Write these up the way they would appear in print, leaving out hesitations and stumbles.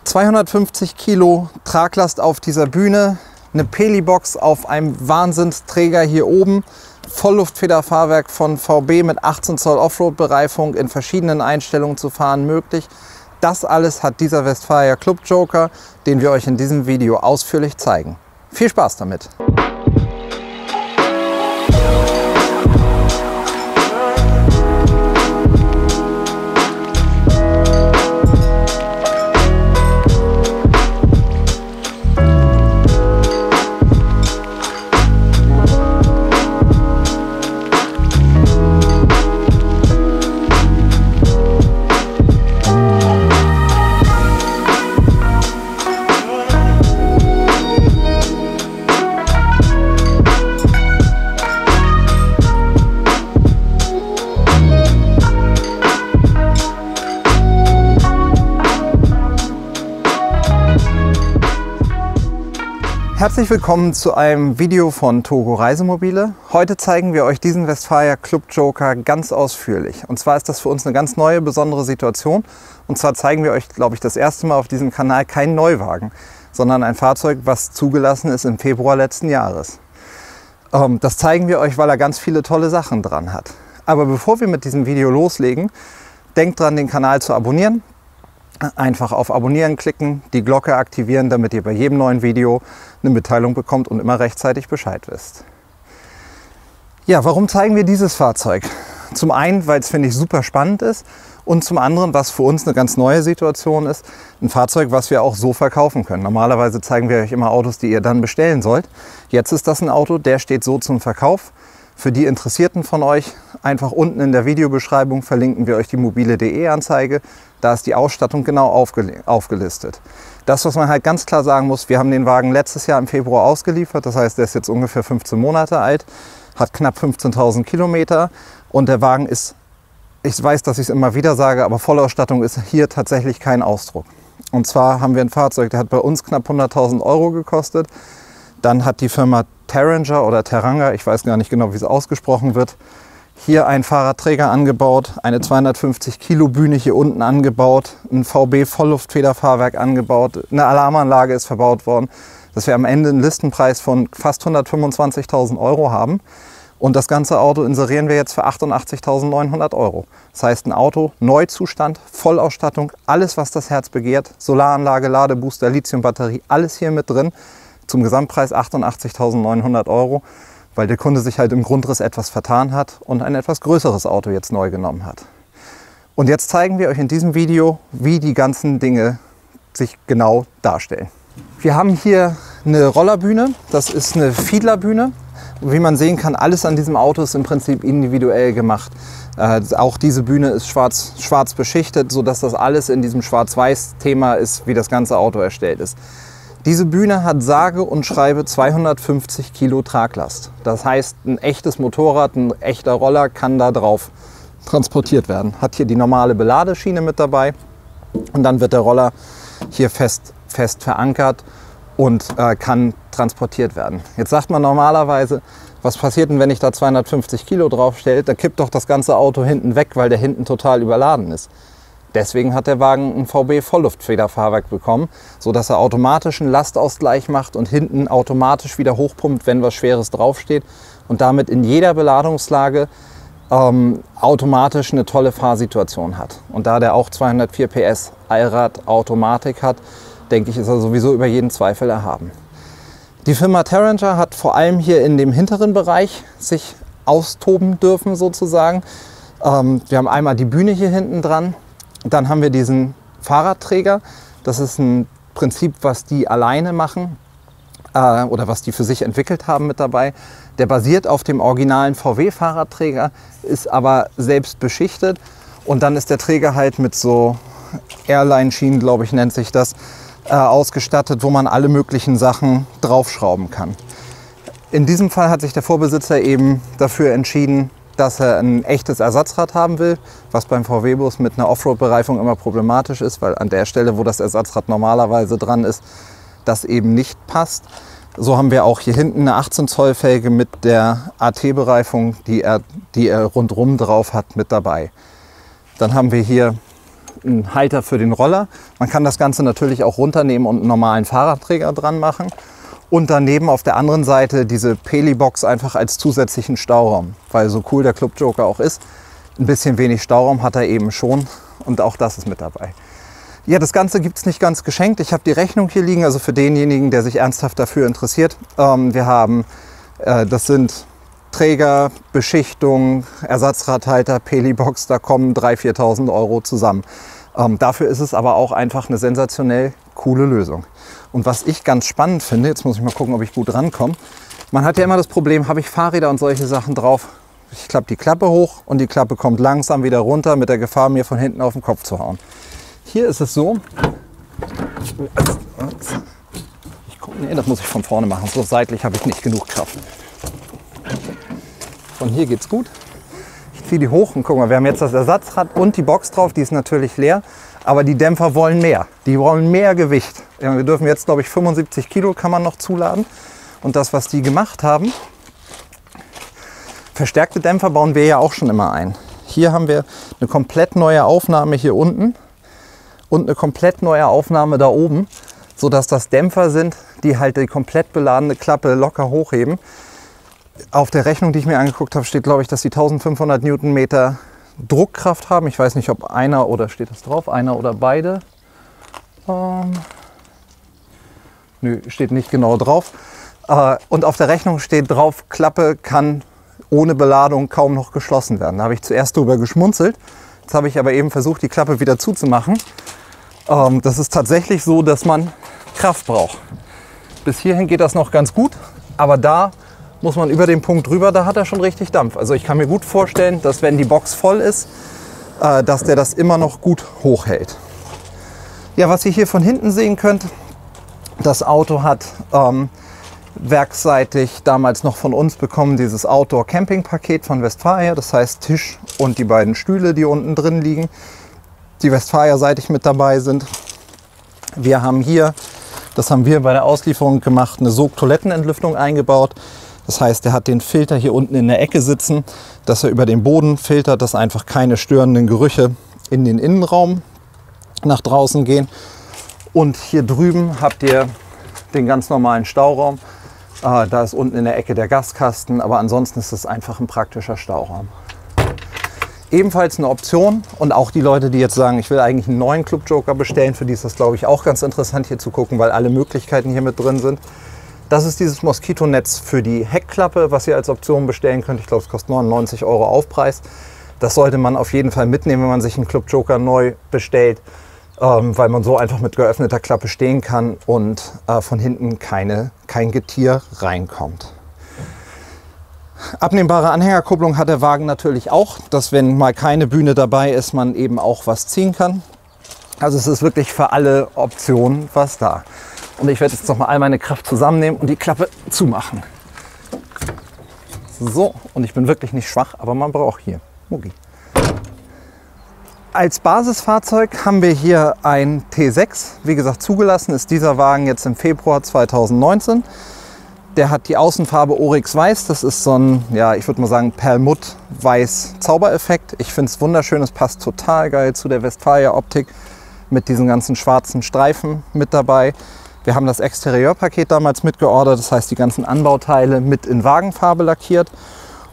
250 Kilo Traglast auf dieser Bühne, eine Pelibox auf einem Wahnsinnsträger hier oben, Vollluftfederfahrwerk von VB mit 18 Zoll Offroad-Bereifung in verschiedenen Einstellungen zu fahren möglich. Das alles hat dieser Westfalia Club Joker, den wir euch in diesem Video ausführlich zeigen. Viel Spaß damit! Herzlich willkommen zu einem Video von Togo Reisemobile. Heute zeigen wir euch diesen Westfalia Club Joker ganz ausführlich. Und zwar ist das für uns eine ganz neue, besondere Situation. Und zwar zeigen wir euch, glaube ich, das erste Mal auf diesem Kanal keinen Neuwagen, sondern ein Fahrzeug, was zugelassen ist im Februar letzten Jahres. Das zeigen wir euch, weil er ganz viele tolle Sachen dran hat. Aber bevor wir mit diesem Video loslegen, denkt dran, den Kanal zu abonnieren. Einfach auf Abonnieren klicken, die Glocke aktivieren, damit ihr bei jedem neuen Video eine Mitteilung bekommt und immer rechtzeitig Bescheid wisst. Ja, warum zeigen wir dieses Fahrzeug? Zum einen, weil es, finde ich, super spannend ist und zum anderen, was für uns eine ganz neue Situation ist, ein Fahrzeug, was wir auch so verkaufen können. Normalerweise zeigen wir euch immer Autos, die ihr dann bestellen sollt. Jetzt ist das ein Auto, der steht so zum Verkauf. Für die Interessierten von euch, einfach unten in der Videobeschreibung verlinken wir euch die mobile.de Anzeige. Da ist die Ausstattung genau aufgelistet. Das, was man halt ganz klar sagen muss, wir haben den Wagen letztes Jahr im Februar ausgeliefert. Das heißt, der ist jetzt ungefähr 15 Monate alt, hat knapp 15.000 Kilometer und der Wagen ist, ich weiß, dass ich es immer wieder sage, aber Vollausstattung ist hier tatsächlich kein Ausdruck. Und zwar haben wir ein Fahrzeug, der hat bei uns knapp 100.000 Euro gekostet. Dann hat die Firma Taranger oder Teranga, ich weiß gar nicht genau, wie es ausgesprochen wird, hier einen Fahrradträger angebaut, eine 250 Kilo Bühne hier unten angebaut, ein VB Vollluftfederfahrwerk angebaut, eine Alarmanlage ist verbaut worden, dass wir am Ende einen Listenpreis von fast 125.000 Euro haben. Und das ganze Auto inserieren wir jetzt für 88.900 Euro. Das heißt, ein Auto, Neuzustand, Vollausstattung, alles, was das Herz begehrt, Solaranlage, Ladebooster, Lithiumbatterie, alles hier mit drin. Zum Gesamtpreis 88.900 Euro, weil der Kunde sich halt im Grundriss etwas vertan hat und ein etwas größeres Auto jetzt neu genommen hat. Und jetzt zeigen wir euch in diesem Video, wie die ganzen Dinge sich genau darstellen. Wir haben hier eine Rollerbühne, das ist eine Fiedlerbühne. Wie man sehen kann, alles an diesem Auto ist im Prinzip individuell gemacht. Auch diese Bühne ist schwarz beschichtet, sodass das alles in diesem Schwarz-Weiß-Thema ist, wie das ganze Auto erstellt ist. Diese Bühne hat sage und schreibe 250 Kilo Traglast. Das heißt, ein echtes Motorrad, ein echter Roller kann da drauf transportiert werden. Hat hier die normale Beladeschiene mit dabei und dann wird der Roller hier fest verankert und kann transportiert werden. Jetzt sagt man normalerweise, was passiert denn, wenn ich da 250 Kilo draufstelle? Da kippt doch das ganze Auto hinten weg, weil der hinten total überladen ist. Deswegen hat der Wagen ein VB Vollluftfederfahrwerk bekommen, sodass er automatisch einen Lastausgleich macht und hinten automatisch wieder hochpumpt, wenn was Schweres draufsteht und damit in jeder Beladungslage automatisch eine tolle Fahrsituation hat. Und da der auch 204 PS Allrad-Automatik hat, denke ich, ist er sowieso über jeden Zweifel erhaben. Die Firma Taranger hat vor allem hier in dem hinteren Bereich sich austoben dürfen sozusagen. Wir haben einmal die Bühne hier hinten dran. Dann haben wir diesen Fahrradträger. Das ist ein Prinzip, was die alleine machen oder was die für sich entwickelt haben mit dabei. Der basiert auf dem originalen VW-Fahrradträger, ist aber selbst beschichtet. Und dann ist der Träger halt mit so Airline-Schienen, glaube ich, nennt sich das, ausgestattet, wo man alle möglichen Sachen draufschrauben kann. In diesem Fall hat sich der Vorbesitzer eben dafür entschieden, dass er ein echtes Ersatzrad haben will, was beim VW-Bus mit einer Offroad-Bereifung immer problematisch ist, weil an der Stelle, wo das Ersatzrad normalerweise dran ist, das eben nicht passt. So haben wir auch hier hinten eine 18 Zoll Felge mit der AT-Bereifung, die er rundrum drauf hat, mit dabei. Dann haben wir hier ein Halter für den Roller. Man kann das Ganze natürlich auch runternehmen und einen normalen Fahrradträger dran machen. Und daneben auf der anderen Seite diese Peli-Box einfach als zusätzlichen Stauraum. Weil so cool der Club Joker auch ist, ein bisschen wenig Stauraum hat er eben schon. Und auch das ist mit dabei. Ja, das Ganze gibt es nicht ganz geschenkt. Ich habe die Rechnung hier liegen, also für denjenigen, der sich ernsthaft dafür interessiert. Wir haben, das sind Träger, Beschichtung, Ersatzradhalter, Peli-Box, da kommen 3.000, 4.000 Euro zusammen. Dafür ist es aber auch einfach eine sensationell coole Lösung. Und was ich ganz spannend finde, jetzt muss ich mal gucken, ob ich gut rankomme. Man hat ja immer das Problem, habe ich Fahrräder und solche Sachen drauf. Ich klappe die Klappe hoch und die Klappe kommt langsam wieder runter mit der Gefahr, mir von hinten auf den Kopf zu hauen. Hier ist es so, nee, das muss ich von vorne machen, so seitlich habe ich nicht genug Kraft. Von hier geht's gut. Ich ziehe die hoch und guck mal, wir haben jetzt das Ersatzrad und die Box drauf, die ist natürlich leer, aber die Dämpfer wollen mehr. Die wollen mehr Gewicht. Ja, wir dürfen jetzt, glaube ich, 75 Kilo kann man noch zuladen. Und das, was die gemacht haben, verstärkte Dämpfer bauen wir ja auch schon immer ein. Hier haben wir eine komplett neue Aufnahme hier unten und eine komplett neue Aufnahme da oben, sodass das Dämpfer sind, die halt die komplett beladene Klappe locker hochheben. Auf der Rechnung, die ich mir angeguckt habe, steht, glaube ich, dass die 1500 Newtonmeter Druckkraft haben. Ich weiß nicht, ob einer oder steht das drauf, einer oder beide. Nö, steht nicht genau drauf. Und auf der Rechnung steht drauf, Klappe kann ohne Beladung kaum noch geschlossen werden. Da habe ich zuerst drüber geschmunzelt. Jetzt habe ich aber eben versucht, die Klappe wieder zuzumachen. Das ist tatsächlich so, dass man Kraft braucht. Bis hierhin geht das noch ganz gut, aber da muss man über den Punkt drüber, da hat er schon richtig Dampf. Also ich kann mir gut vorstellen, dass wenn die Box voll ist, dass der das immer noch gut hochhält. Ja, was ihr hier von hinten sehen könnt, das Auto hat werksseitig damals noch von uns bekommen, dieses Outdoor-Camping-Paket von Westfalia. Das heißt Tisch und die beiden Stühle, die unten drin liegen, die Westfalia-seitig mit dabei sind. Wir haben hier, das haben wir bei der Auslieferung gemacht, eine Sog-Toilettenentlüftung eingebaut. Das heißt, der hat den Filter hier unten in der Ecke sitzen, dass er über den Boden filtert, dass einfach keine störenden Gerüche in den Innenraum nach draußen gehen. Und hier drüben habt ihr den ganz normalen Stauraum. Da ist unten in der Ecke der Gaskasten, aber ansonsten ist es einfach ein praktischer Stauraum. Ebenfalls eine Option und auch die Leute, die jetzt sagen, ich will eigentlich einen neuen Club Joker bestellen, für die ist das, glaube ich, auch ganz interessant hier zu gucken, weil alle Möglichkeiten hier mit drin sind. Das ist dieses Moskitonetz für die Heckklappe, was ihr als Option bestellen könnt. Ich glaube, es kostet 99 Euro Aufpreis. Das sollte man auf jeden Fall mitnehmen, wenn man sich einen Club Joker neu bestellt, weil man so einfach mit geöffneter Klappe stehen kann und von hinten kein Getier reinkommt. Abnehmbare Anhängerkupplung hat der Wagen natürlich auch, dass wenn mal keine Bühne dabei ist, man eben auch was ziehen kann. Also es ist wirklich für alle Optionen was da. Und ich werde jetzt noch mal all meine Kraft zusammennehmen und die Klappe zumachen. So, und ich bin wirklich nicht schwach, aber man braucht hier Mucki. Als Basisfahrzeug haben wir hier ein T6. Wie gesagt, zugelassen ist dieser Wagen jetzt im Februar 2019. Der hat die Außenfarbe Oryx Weiß. Das ist so ein, ja, ich würde mal sagen, Perlmutt-Weiß-Zaubereffekt. Ich finde es wunderschön. Es passt total geil zu der Westfalia-Optik mit diesen ganzen schwarzen Streifen mit dabei. Wir haben das Exterieurpaket damals mitgeordert. Das heißt, die ganzen Anbauteile mit in Wagenfarbe lackiert.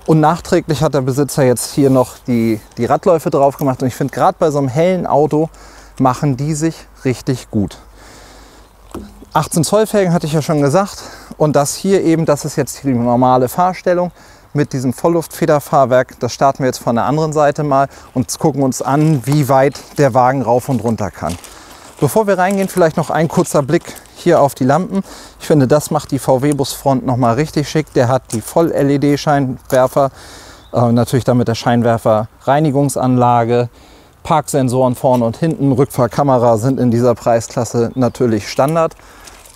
Und nachträglich hat der Besitzer jetzt hier noch die Radläufe drauf gemacht. Und ich finde, gerade bei so einem hellen Auto machen die sich richtig gut. 18 Zoll Felgen hatte ich ja schon gesagt. Und das hier eben, das ist jetzt die normale Fahrstellung mit diesem Vollluftfederfahrwerk. Das starten wir jetzt von der anderen Seite mal und gucken uns an, wie weit der Wagen rauf und runter kann. Bevor wir reingehen, vielleicht noch ein kurzer Blick hier auf die Lampen. Ich finde, das macht die VW-Busfront noch mal richtig schick. Der hat die Voll-LED-Scheinwerfer, natürlich dann mit der Scheinwerfer-Reinigungsanlage, Parksensoren vorne und hinten, Rückfahrkamera sind in dieser Preisklasse natürlich Standard.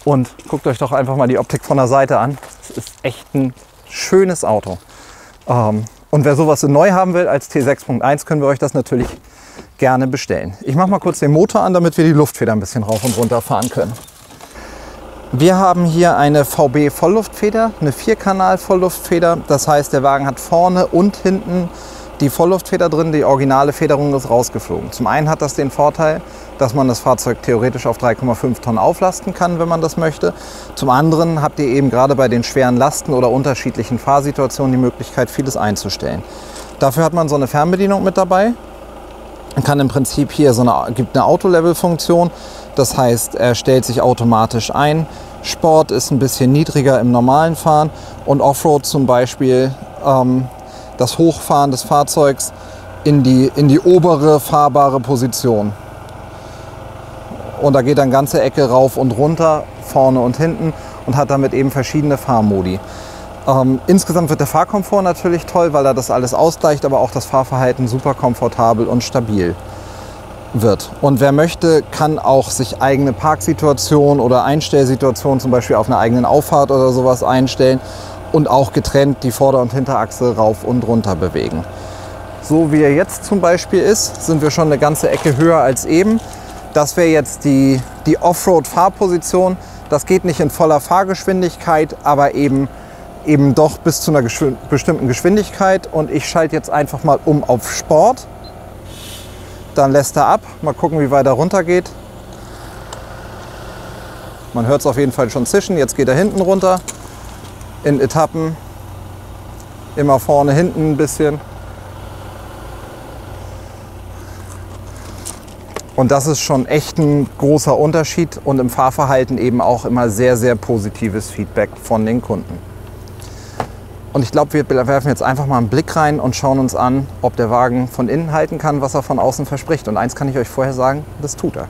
Und guckt euch doch einfach mal die Optik von der Seite an. Es ist echt ein schönes Auto. Und wer sowas in neu haben will als T6.1, können wir euch das natürlich gerne bestellen. Ich mache mal kurz den Motor an, damit wir die Luftfeder ein bisschen rauf und runter fahren können. Wir haben hier eine VB Vollluftfeder, eine 4-Kanal Vollluftfeder. Das heißt, der Wagen hat vorne und hinten die Vollluftfeder drin, die originale Federung ist rausgeflogen. Zum einen hat das den Vorteil, dass man das Fahrzeug theoretisch auf 3,5 Tonnen auflasten kann, wenn man das möchte. Zum anderen habt ihr eben gerade bei den schweren Lasten oder unterschiedlichen Fahrsituationen die Möglichkeit, vieles einzustellen. Dafür hat man so eine Fernbedienung mit dabei. Man kann im Prinzip hier gibt eine Auto-Level-Funktion. Das heißt, er stellt sich automatisch ein. Sport ist ein bisschen niedriger im normalen Fahren und Offroad zum Beispiel das Hochfahren des Fahrzeugs in die obere fahrbare Position. Und da geht dann ganze Ecke rauf und runter, vorne und hinten und hat damit eben verschiedene Fahrmodi. Insgesamt wird der Fahrkomfort natürlich toll, weil er das alles ausgleicht, aber auch das Fahrverhalten super komfortabel und stabil wird. Und wer möchte, kann auch sich eigene Parksituationen oder Einstellsituationen, zum Beispiel auf einer eigenen Auffahrt oder sowas einstellen und auch getrennt die Vorder- und Hinterachse rauf und runter bewegen. So wie er jetzt zum Beispiel ist, sind wir schon eine ganze Ecke höher als eben. Das wäre jetzt die Offroad-Fahrposition. Das geht nicht in voller Fahrgeschwindigkeit, aber eben doch bis zu einer bestimmten Geschwindigkeit. Und ich schalte jetzt einfach mal um auf Sport. Dann lässt er ab. Mal gucken, wie weit er runter geht. Man hört es auf jeden Fall schon zischen. Jetzt geht er hinten runter. In Etappen. Immer vorne, hinten ein bisschen. Und das ist schon echt ein großer Unterschied und im Fahrverhalten eben auch immer sehr, sehr positives Feedback von den Kunden. Und ich glaube, wir werfen jetzt einfach mal einen Blick rein und schauen uns an, ob der Wagen von innen halten kann, was er von außen verspricht. Und eins kann ich euch vorher sagen, das tut er.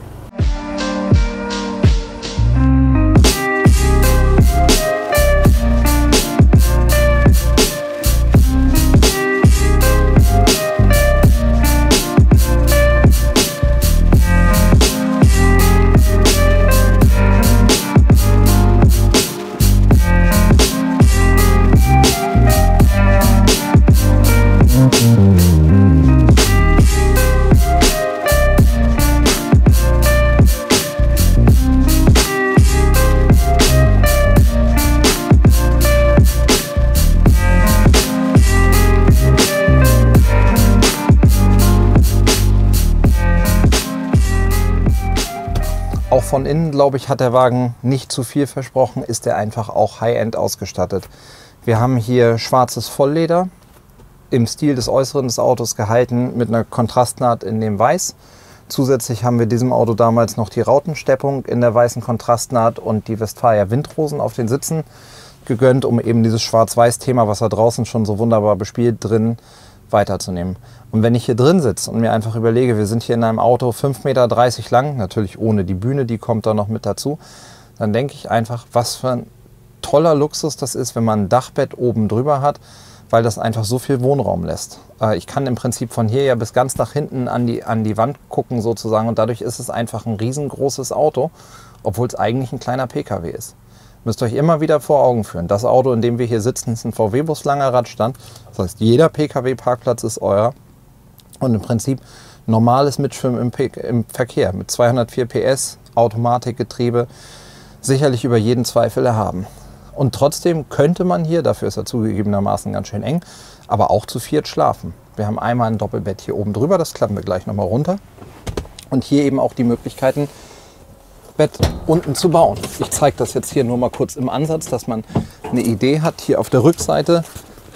Auch von innen, glaube ich, hat der Wagen nicht zu viel versprochen, ist er einfach auch High-End ausgestattet. Wir haben hier schwarzes Vollleder im Stil des Äußeren des Autos gehalten mit einer Kontrastnaht in dem Weiß. Zusätzlich haben wir diesem Auto damals noch die Rautensteppung in der weißen Kontrastnaht und die Westfalia Windrosen auf den Sitzen gegönnt, um eben dieses Schwarz-Weiß-Thema, was er draußen schon so wunderbar bespielt, drin weiterzunehmen. Und wenn ich hier drin sitze und mir einfach überlege, wir sind hier in einem Auto 5,30 Meter lang, natürlich ohne die Bühne, die kommt da noch mit dazu, dann denke ich einfach, was für ein toller Luxus das ist, wenn man ein Dachbett oben drüber hat, weil das einfach so viel Wohnraum lässt. Ich kann im Prinzip von hier ja bis ganz nach hinten an die Wand gucken sozusagen und dadurch ist es einfach ein riesengroßes Auto, obwohl es eigentlich ein kleiner PKW ist. Müsst euch immer wieder vor Augen führen. Das Auto, in dem wir hier sitzen, ist ein VW-Bus langer Radstand. Das heißt, jeder PKW-Parkplatz ist euer. Und im Prinzip normales Mitschwimmen im Verkehr mit 204 PS, Automatikgetriebe, sicherlich über jeden Zweifel erhaben. Und trotzdem könnte man hier, dafür ist er zugegebenermaßen ganz schön eng, aber auch zu viert schlafen. Wir haben einmal ein Doppelbett hier oben drüber, das klappen wir gleich nochmal runter. Und hier eben auch die Möglichkeiten, Bett unten zu bauen. Ich zeige das jetzt hier nur mal kurz im Ansatz, dass man eine Idee hat. Hier auf der Rückseite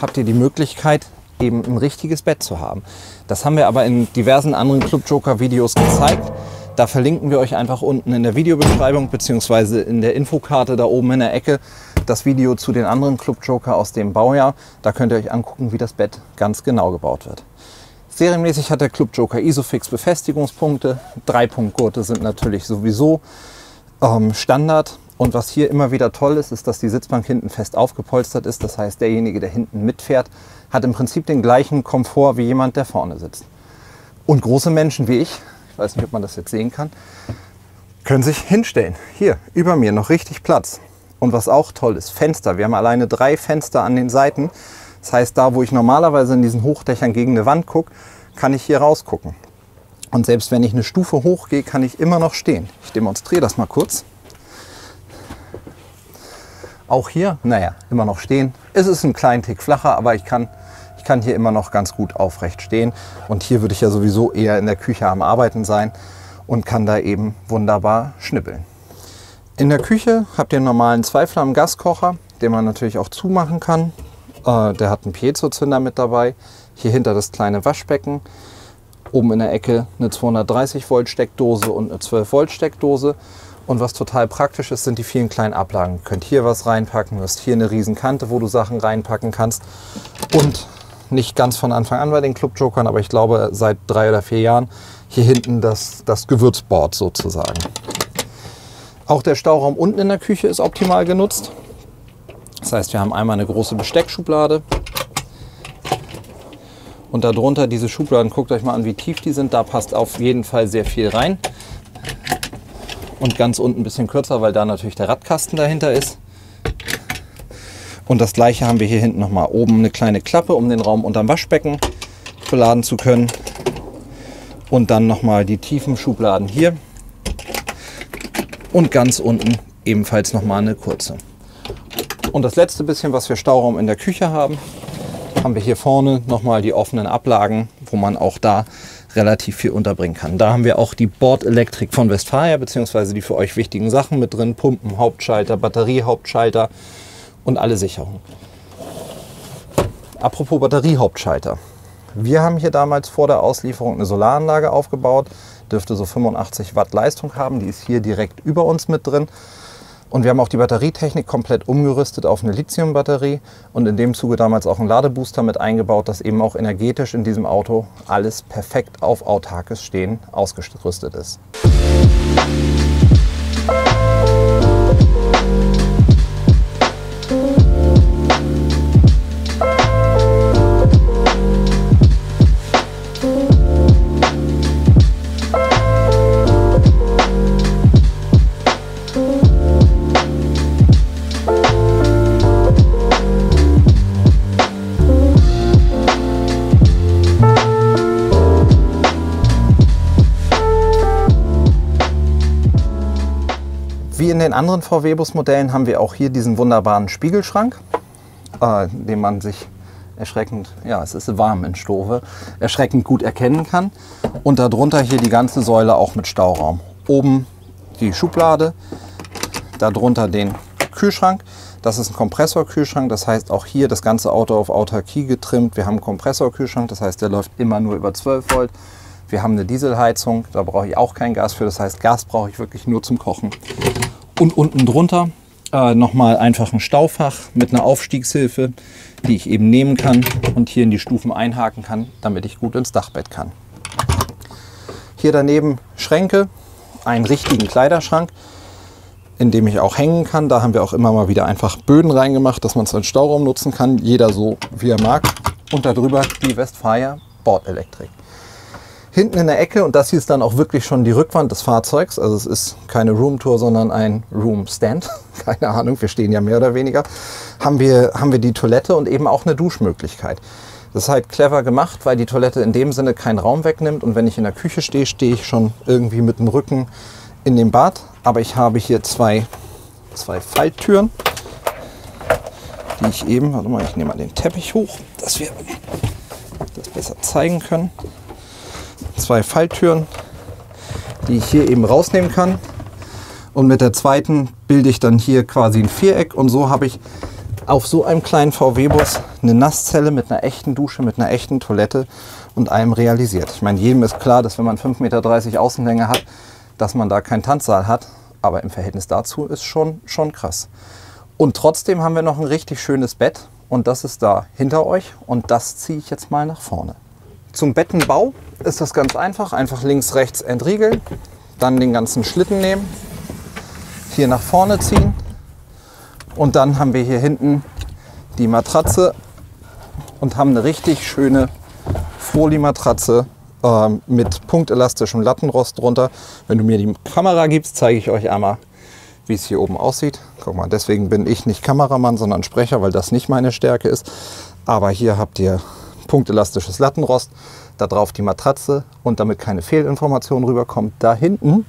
habt ihr die Möglichkeit, eben ein richtiges Bett zu haben. Das haben wir aber in diversen anderen Club Joker Videos gezeigt. Da verlinken wir euch einfach unten in der Videobeschreibung bzw. in der Infokarte da oben in der Ecke das Video zu den anderen Club Joker aus dem Baujahr. Da könnt ihr euch angucken, wie das Bett ganz genau gebaut wird. Serienmäßig hat der Club Joker Isofix Befestigungspunkte. 3-Punkt-Gurte sind natürlich sowieso Standard. Und was hier immer wieder toll ist, ist, dass die Sitzbank hinten fest aufgepolstert ist. Das heißt, derjenige, der hinten mitfährt, hat im Prinzip den gleichen Komfort wie jemand, der vorne sitzt. Und große Menschen wie ich weiß nicht, ob man das jetzt sehen kann, können sich hinstellen. Hier, über mir noch richtig Platz. Und was auch toll ist, Fenster. Wir haben alleine 3 Fenster an den Seiten. Das heißt, da, wo ich normalerweise in diesen Hochdächern gegen eine Wand gucke, kann ich hier rausgucken. Und selbst wenn ich eine Stufe hochgehe, kann ich immer noch stehen. Ich demonstriere das mal kurz. Auch hier, naja, immer noch stehen. Es ist ein kleinen Tick flacher, aber ich kann Ich kann hier immer noch ganz gut aufrecht stehen und hier würde ich ja sowieso eher in der Küche am Arbeiten sein und kann da eben wunderbar schnippeln. In der Küche habt ihr einen normalen Zweiflammen-Gaskocher, den man natürlich auch zumachen kann. Der hat einen Piezo-Zünder mit dabei. Hier hinter das kleine Waschbecken. Oben in der Ecke eine 230 Volt Steckdose und eine 12 Volt Steckdose. Und was total praktisch ist, sind die vielen kleinen Ablagen. Ihr könnt hier was reinpacken, du hast hier eine riesen Kante, wo du Sachen reinpacken kannst. Und nicht ganz von Anfang an bei den Club Jokern, aber ich glaube seit 3 oder 4 Jahren hier hinten das Gewürzboard sozusagen. Auch der Stauraum unten in der Küche ist optimal genutzt. Das heißt, wir haben einmal eine große Besteckschublade und darunter diese Schubladen, guckt euch mal an, wie tief die sind. Da passt auf jeden Fall sehr viel rein. Und ganz unten ein bisschen kürzer, weil da natürlich der Radkasten dahinter ist. Und das gleiche haben wir hier hinten nochmal. Oben eine kleine Klappe, um den Raum unterm Waschbecken beladen zu können. Und dann nochmal die tiefen Schubladen hier. Und ganz unten ebenfalls nochmal eine kurze. Und das letzte bisschen, was wir Stauraum in der Küche haben, haben wir hier vorne nochmal die offenen Ablagen, wo man auch da relativ viel unterbringen kann. Da haben wir auch die Bordelektrik von Westfalia, beziehungsweise die für euch wichtigen Sachen mit drin. Pumpen, Hauptschalter, Batteriehauptschalter und alle Sicherungen. Apropos Batteriehauptschalter. Wir haben hier damals vor der Auslieferung eine Solaranlage aufgebaut. Dürfte so 85 Watt Leistung haben. Die ist hier direkt über uns mit drin. Und wir haben auch die Batterietechnik komplett umgerüstet auf eine Lithium-Batterie und in dem Zuge damals auch einen Ladebooster mit eingebaut, dass eben auch energetisch in diesem Auto alles perfekt auf autarkes Stehen ausgerüstet ist. Wie in den anderen VW-Bus-Modellen haben wir auch hier diesen wunderbaren Spiegelschrank, den man sich erschreckend, ja es ist warm in Stove, erschreckend gut erkennen kann. Und darunter hier die ganze Säule auch mit Stauraum. Oben die Schublade, darunter den Kühlschrank. Das ist ein Kompressorkühlschrank, das heißt auch hier das ganze Auto auf Autarkie getrimmt. Wir haben einen Kompressorkühlschrank, das heißt der läuft immer nur über 12 Volt. Wir haben eine Dieselheizung, da brauche ich auch kein Gas für, das heißt Gas brauche ich wirklich nur zum Kochen. Und unten drunter nochmal einfach ein Staufach mit einer Aufstiegshilfe, die ich eben nehmen kann und hier in die Stufen einhaken kann, damit ich gut ins Dachbett kann. Hier daneben Schränke, einen richtigen Kleiderschrank, in dem ich auch hängen kann. Da haben wir auch immer mal wieder einfach Böden reingemacht, dass man es als Stauraum nutzen kann, jeder so wie er mag. Und darüber die Westfalia Bordelektrik. Hinten in der Ecke, und das hier ist dann auch wirklich schon die Rückwand des Fahrzeugs, also es ist keine Roomtour, sondern ein Roomstand, keine Ahnung, wir stehen ja mehr oder weniger, haben wir die Toilette und eben auch eine Duschmöglichkeit. Das ist halt clever gemacht, weil die Toilette in dem Sinne keinen Raum wegnimmt und wenn ich in der Küche stehe, stehe ich schon irgendwie mit dem Rücken in dem Bad. Aber ich habe hier zwei Falttüren, die ich eben, warte mal, ich nehme mal den Teppich hoch, dass wir das besser zeigen können. 2 Falttüren, die ich hier eben rausnehmen kann. Und mit der zweiten bilde ich dann hier quasi ein Viereck. Und so habe ich auf so einem kleinen VW-Bus eine Nasszelle mit einer echten Dusche, mit einer echten Toilette und allem realisiert. Ich meine, jedem ist klar, dass wenn man 5,30 Meter Außenlänge hat, dass man da keinen Tanzsaal hat. Aber im Verhältnis dazu ist schon krass. Und trotzdem haben wir noch ein richtig schönes Bett. Und das ist da hinter euch. Und das ziehe ich jetzt mal nach vorne. Zum Bettenbau ist das ganz einfach. Einfach links, rechts entriegeln, dann den ganzen Schlitten nehmen, hier nach vorne ziehen und dann haben wir hier hinten die Matratze und haben eine richtig schöne Folie-Matratze mit punktelastischem Lattenrost drunter. Wenn du mir die Kamera gibst, zeige ich euch einmal, wie es hier oben aussieht. Guck mal, deswegen bin ich nicht Kameramann, sondern Sprecher, weil das nicht meine Stärke ist. Aber hier habt ihr punktelastisches Lattenrost, da drauf die Matratze und damit keine Fehlinformation rüberkommt. Da hinten,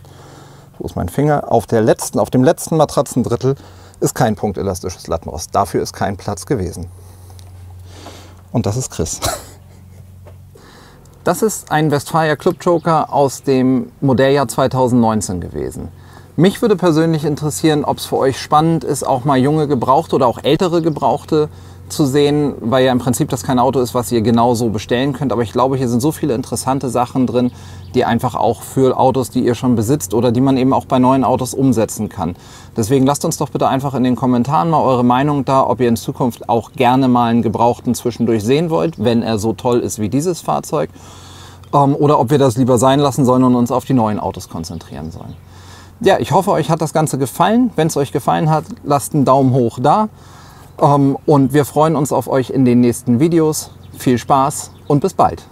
wo ist mein Finger, auf dem letzten Matratzendrittel ist kein punktelastisches Lattenrost. Dafür ist kein Platz gewesen. Und das ist Chris. Das ist ein Westfalia Club Joker aus dem Modelljahr 2019 gewesen. Mich würde persönlich interessieren, ob es für euch spannend ist, auch mal junge Gebrauchte oder auch ältere Gebrauchte zu sehen, weil ja im Prinzip das kein Auto ist, was ihr genauso bestellen könnt. Aber ich glaube, hier sind so viele interessante Sachen drin, die einfach auch für Autos, die ihr schon besitzt oder die man eben auch bei neuen Autos umsetzen kann. Deswegen lasst uns doch bitte einfach in den Kommentaren mal eure Meinung da, ob ihr in Zukunft auch gerne mal einen Gebrauchten zwischendurch sehen wollt, wenn er so toll ist wie dieses Fahrzeug. Oder ob wir das lieber sein lassen sollen und uns auf die neuen Autos konzentrieren sollen. Ja, ich hoffe, euch hat das Ganze gefallen. Wenn es euch gefallen hat, lasst einen Daumen hoch da. Und wir freuen uns auf euch in den nächsten Videos. Viel Spaß und bis bald.